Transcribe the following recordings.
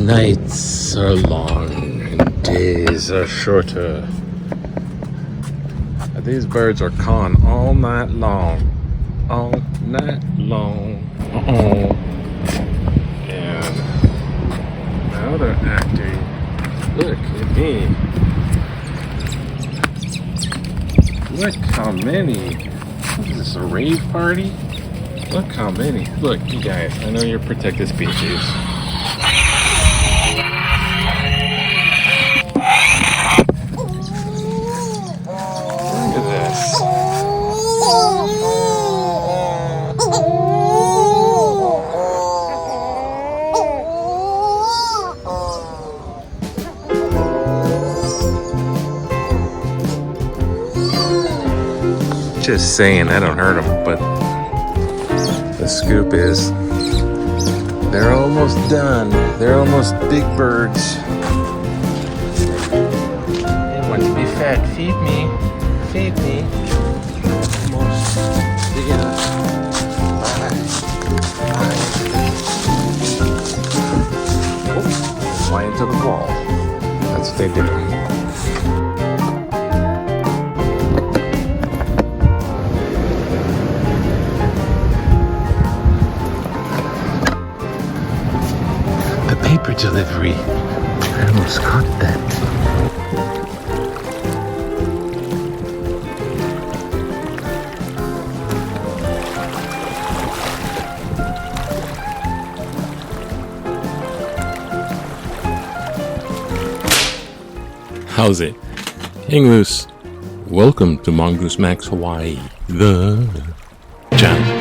Nights are long and days are shorter. These birds are cawing all night long. All night long. And now they're acting. Look at me. Look how many. What is this, a rave party? Look how many. Look, you guys, I know you're protected species. Just saying, I don't hurt them, but the scoop is they're almost done. They're almost big birds. They want to be fed. Feed me. Feed me. Almost big enough. Oh, fly into the wall. That's what they do. Paper delivery. I almost caught that. How's it? Hang loose. Welcome to Mongoose Max Hawaii, the channel.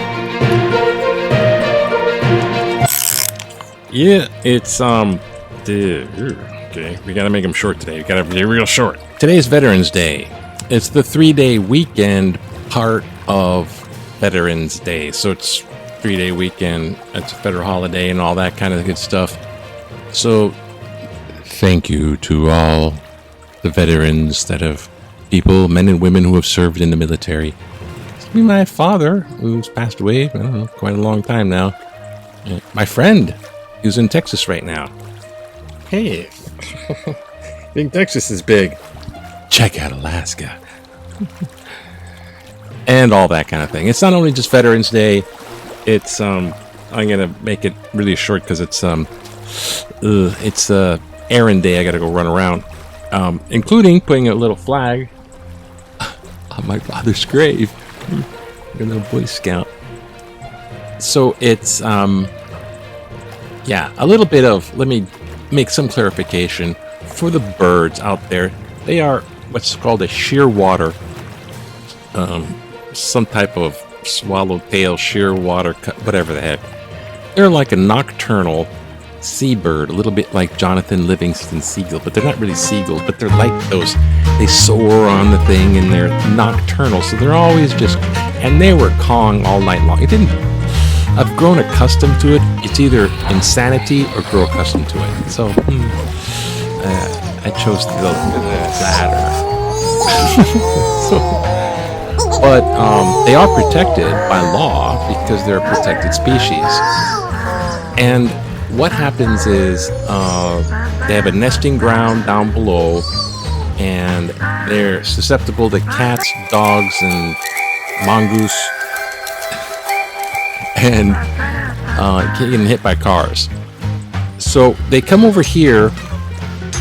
Yeah, it's, okay, we gotta make them short today. We gotta be real short. Today's Veterans Day. It's the 3-day weekend part of Veterans Day. So it's 3-day weekend, it's a federal holiday and all that kind of good stuff. So, thank you to all the veterans that have, people, men and women who have served in the military. My father, who's passed away, I don't know, quite a long time now. My friend, who's in Texas right now. Hey, I think Texas is big. Check out Alaska. And all that kind of thing. It's not only just Veterans Day. It's I'm gonna make it really short because it's errand day. I gotta go run around, including putting a little flag on my father's grave. You're no Boy Scout. So it's yeah, a little bit of, let me make some clarification for the birds out there. They are what's called a shearwater, some type of swallowtail, shearwater, whatever the heck. They're like a nocturnal seabird, a little bit like Jonathan Livingston seagull, but they're not really seagulls, but they're like those. They soar on the thing and they're nocturnal, so they're always just, and they were cawing all night long. I've grown accustomed to it. It's either insanity or grow accustomed to it. So I chose the latter. But they are protected by law because they're a protected species. And what happens is they have a nesting ground down below, and they're susceptible to cats, dogs, and mongoose, and getting hit by cars. So they come over here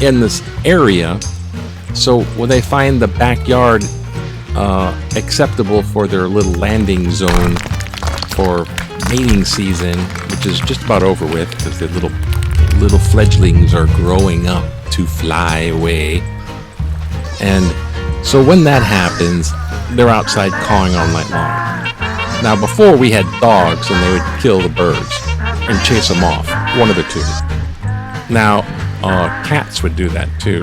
in this area. So when they find the backyard acceptable for their little landing zone for mating season, which is just about over with because the little fledglings are growing up to fly away. And so when that happens, they're outside cawing all night long. Now, before we had dogs and they would kill the birds and chase them off, one of the two. Now, cats would do that too.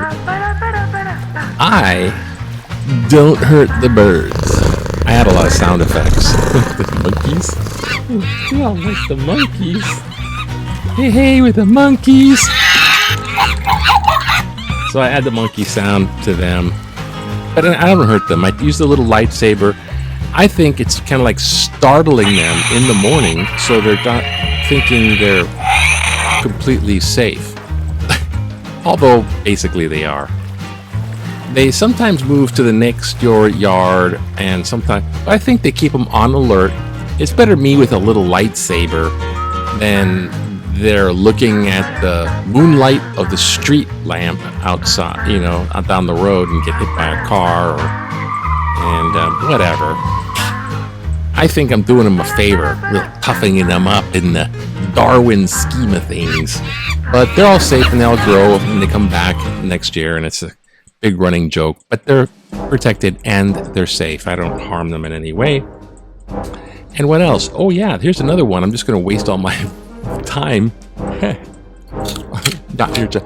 I don't hurt the birds. I had a lot of sound effects. The monkeys. You all like the monkeys. Hey, hey, with the monkeys. So I add the monkey sound to them. but I don't hurt them. I use the little lightsaber. I think it's kind of like startling them in the morning, so they're not thinking they're completely safe. Although basically they are. They sometimes move to the next yard, and sometimes I think they keep them on alert. It's better me with a little lightsaber than they're looking at the moonlight of the street lamp outside, out down the road and get hit by a car and whatever. I think I'm doing them a favor, toughening them up in the Darwin scheme of things. But they're all safe and they all grow and they come back next year, and it's a big running joke. But they're protected and they're safe. I don't harm them in any way. And what else? Oh yeah, here's another one. I'm just going to waste all my time. Not your time.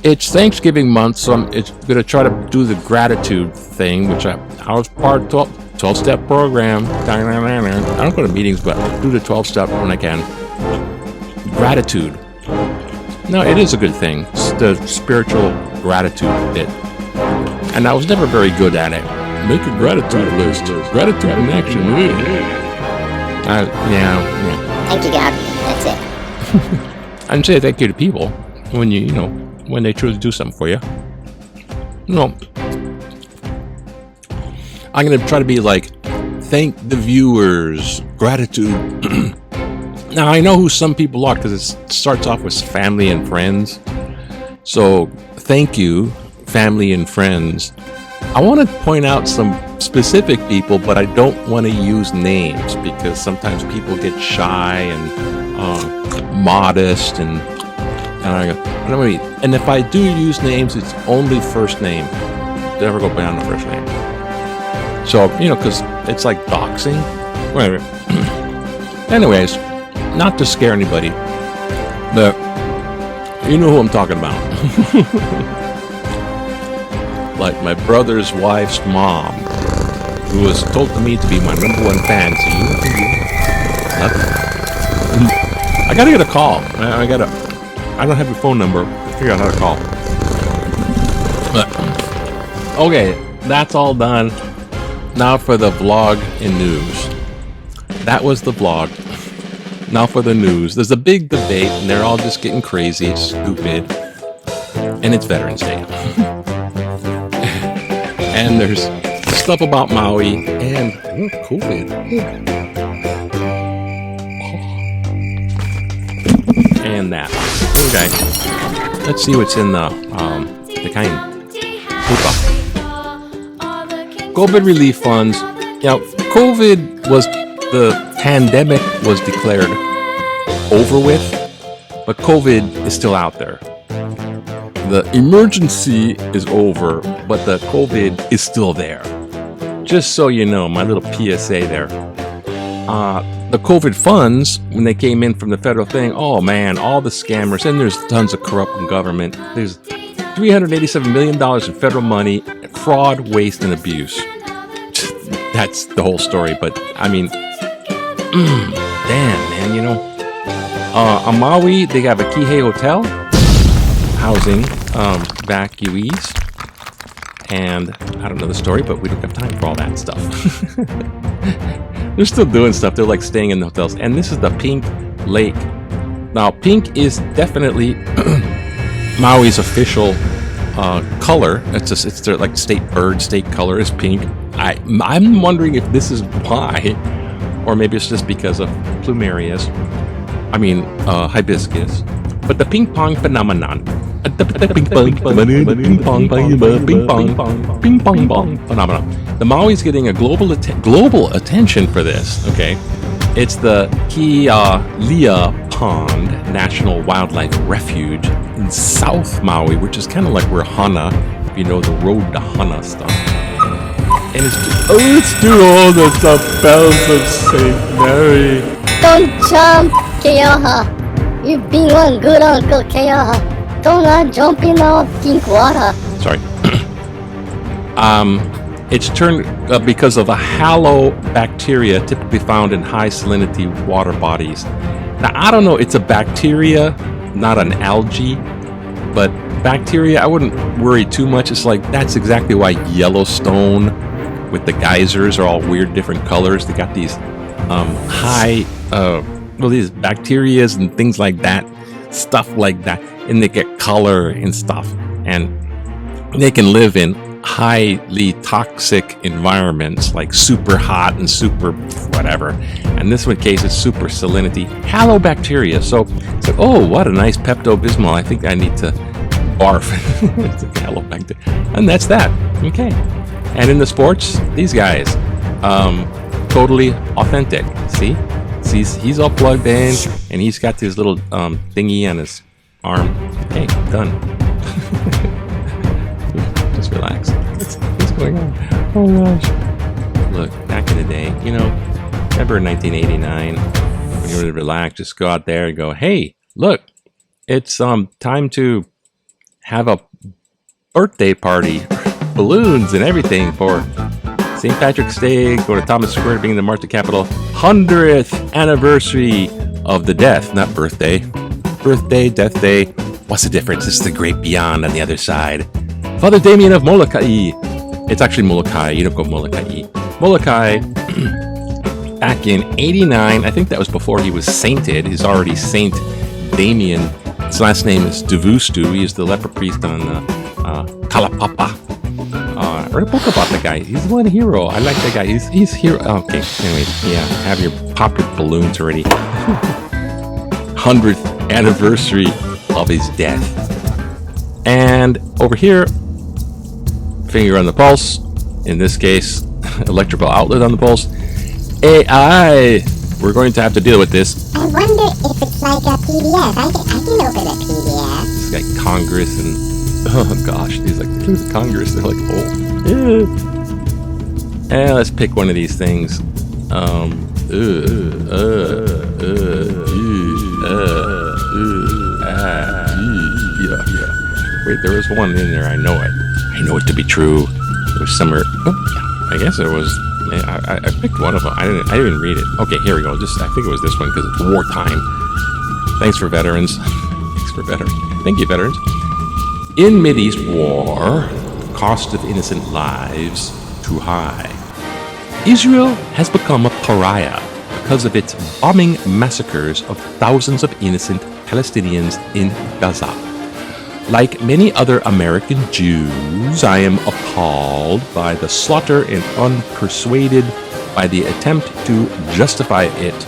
It's Thanksgiving month, so I'm going to try to do the gratitude thing, which I was part of 12-step program. I don't go to meetings, but I'll do the 12-step when I can. Gratitude. No, it is a good thing. It's the spiritual gratitude bit. And I was never very good at it. Make a gratitude list. Gratitude in action. Yeah. Thank you, God. That's it. I didn't say thank you to people when when they choose to do something for you. No. I'm going to try to be like, thank the viewers. Gratitude. Now, I know who some people are because it starts off with family and friends. So, thank you, family and friends. I want to point out some specific people, but I don't want to use names because sometimes people get shy and modest, and if I do use names, it's only first name. Never go beyond the first name. So, because it's like doxing. Whatever. Anyways, not to scare anybody, but you know who I'm talking about. Like my brother's wife's mom, who was told to me to be my #1 fan. So I gotta get a call. I don't have your phone number. Figure out how to call. But, okay, that's all done. Now for the vlog and news. That was the vlog. Now for the news. There's a big debate, and they're all just getting crazy, stupid. And it's Veterans Day. And there's stuff about Maui and COVID. And that. Okay. Let's see what's in the kind paper. COVID relief funds. The pandemic was declared over with, but COVID is still out there. The emergency is over, but the COVID is still there. Just so you know, my little PSA there. The COVID funds, when they came in from the federal thing, oh man, all the scammers, and there's tons of corrupt government. There's $387 million in federal money, fraud, waste, and abuse. That's the whole story, but I mean, damn, man, on Maui, they have a Kihei Hotel, housing evacuees, and I don't know the story, but we don't have time for all that stuff. They're still doing stuff. They're like staying in the hotels, and this is the Pink Lake. Now, pink is definitely Maui's official color. It's their like state color is pink. I'm wondering if this is why, or maybe it's just because of plumerias. Hibiscus. But the ping pong phenomenon. The Maui's getting a global attention for this. Okay, it's the Kialia Pond National Wildlife Refuge in South Maui, which is kind of like where Hana, if you know the road to Hana stuff. And it's too old. It's the bells of St. Mary. Don't jump, Keoha. You've been one good uncle, Keoha. Don't jump in the pink water. Sorry. It's turned because of a halobacteria typically found in high salinity water bodies. Now, I don't know. It's a bacteria, not an algae, but bacteria, I wouldn't worry too much. It's like that's exactly why Yellowstone with the geysers are all weird different colors. They got these high these bacterias and things like that, stuff like that, and they get color and stuff, and they can live in highly toxic environments like super hot and super whatever. And this one case is super salinity halobacteria. So it's like, oh, what a nice Pepto-Bismol. I think I need to barf. It's like halobacteria. And that's that. Okay. And in the sports, these guys, totally authentic. See? He's all plugged in, and he's got this little thingy on his arm. Hey, done. Just relax. What's going on? Oh gosh. Look, back in the day, remember in 1989, when you were to relax, just go out there and go, hey, look, it's time to have a birthday party, balloons and everything for St. Patrick's Day, go to Thomas Square, being the Martha capital, 100th anniversary of the death, not birthday. Birthday, death day, what's the difference? It's the great beyond on the other side. Father Damien of Molokai. It's actually Molokai, you don't go Molokai. Molokai, back in 89, I think that was before he was sainted. He's already Saint Damien. His last name is Devustu. He is the leper priest on Kalapapa. I read a book about the guy. He's one hero. I like that guy. He's hero. Okay. Anyways, yeah. Have your pop your balloons already. 100th anniversary of his death. And over here, finger on the pulse. In this case, electrical outlet on the pulse. AI. We're going to have to deal with this. I wonder if it's like a PDF. I can open a PDF. It's like Congress and oh gosh, these like look at Congress. They're like, oh, yeah. Let's pick one of these things. Yeah. Wait, there was one in there. I know it. I know it to be true. It was somewhere. Oh, yeah. I guess it was. I picked one of them. I didn't even read it. Okay, here we go. I think it was this one because it's wartime. Thanks for veterans. Thank you, veterans. In Mideast war, the cost of innocent lives too high. Israel has become a pariah because of its bombing massacres of thousands of innocent Palestinians in Gaza. Like many other American Jews, I am appalled by the slaughter and unpersuaded by the attempt to justify it.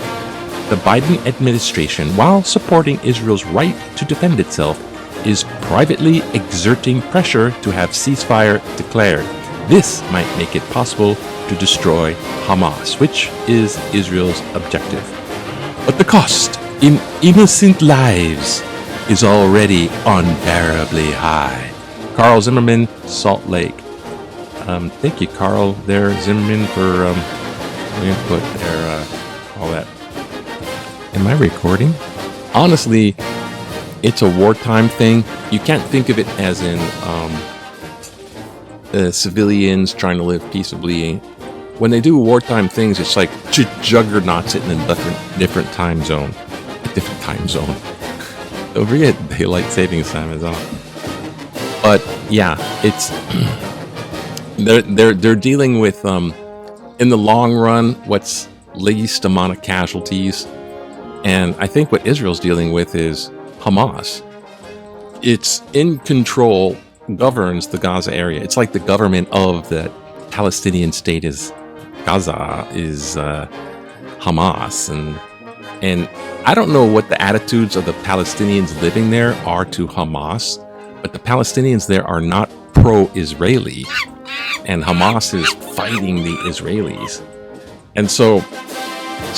The Biden administration, while supporting Israel's right to defend itself, is privately exerting pressure to have ceasefire declared. This might make it possible to destroy Hamas, which is Israel's objective. But the cost in innocent lives is already unbearably high. Carl Zimmerman, Salt Lake. Thank you, Carl, there, Zimmerman, for input there. All that. Am I recording? Honestly, it's a wartime thing. You can't think of it as in civilians trying to live peaceably. When they do wartime things, it's like juggernauts in a different time zone. A different time zone. Don't forget daylight savings time is off. But yeah, it's they're dealing with in the long run what's least amount of casualties, and I think what Israel's dealing with is Hamas. It's in control, governs the Gaza area. It's like the government of the Palestinian state is Gaza is Hamas, and I don't know what the attitudes of the Palestinians living there are to Hamas, but the Palestinians there are not pro-Israeli, and Hamas is fighting the Israelis. And so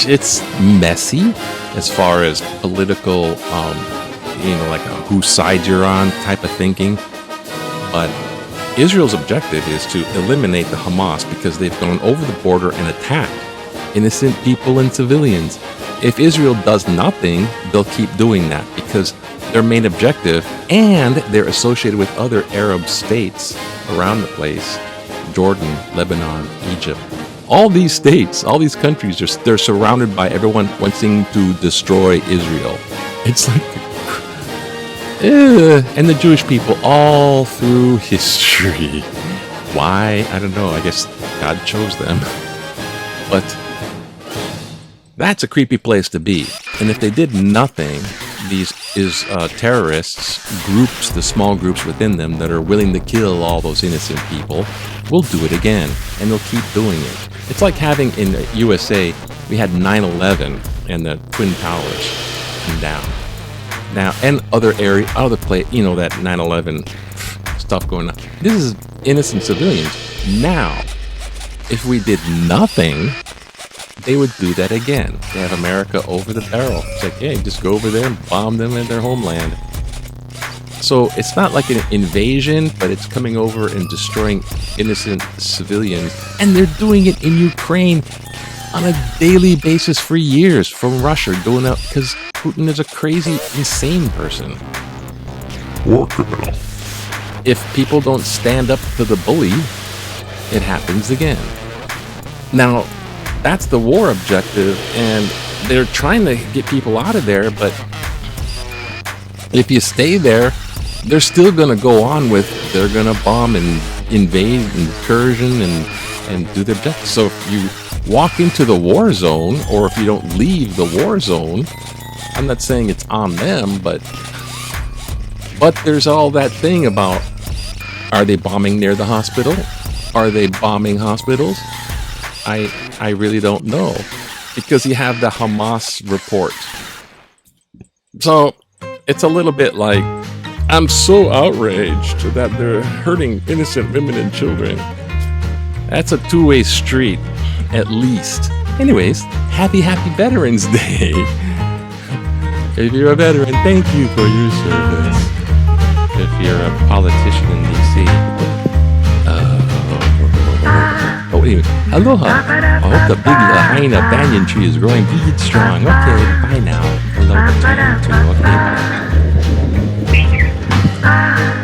it's messy as far as political, like a whose side you're on type of thinking. But Israel's objective is to eliminate the Hamas because they've gone over the border and attacked innocent people and civilians. If Israel does nothing, they'll keep doing that because their main objective, and they're associated with other Arab states around the place, Jordan, Lebanon, Egypt. All these states, all these countries, they're surrounded by everyone wanting to destroy Israel. It's like, And the Jewish people all through history. Why? I don't know. I guess God chose them. But that's a creepy place to be. And if they did nothing, these terrorists, groups, the small groups within them that are willing to kill all those innocent people, will do it again. And they'll keep doing it. It's like having in the USA, we had 9/11 and the Twin Towers come down. Now, and other place, that 9/11 stuff going on. This is innocent civilians. Now, if we did nothing, they would do that again. They have America over the barrel. It's like, hey, just go over there and bomb them in their homeland. So it's not like an invasion, but it's coming over and destroying innocent civilians. And they're doing it in Ukraine on a daily basis for years from Russia, doing that because Putin is a crazy, insane person. War criminal. If people don't stand up to the bully, it happens again. Now, that's the war objective, and they're trying to get people out of there, but if you stay there, they're still going to go on with, they're going to bomb and invade and incursion and do their best. So if you walk into the war zone, or if you don't leave the war zone, I'm not saying it's on them, but there's all that thing about, are they bombing near the hospital? Are they bombing hospitals? I really don't know, because you have the Hamas report. So it's a little bit like, I'm so outraged that they're hurting innocent women and children. That's a two-way street, at least. Anyways, happy Veterans Day. If you're a veteran, thank you for your service. If you're a politician in D.C., anyway, aloha. I hope the big Lahaina banyan tree is growing big strong. Okay, bye now. Hello, okay, bye.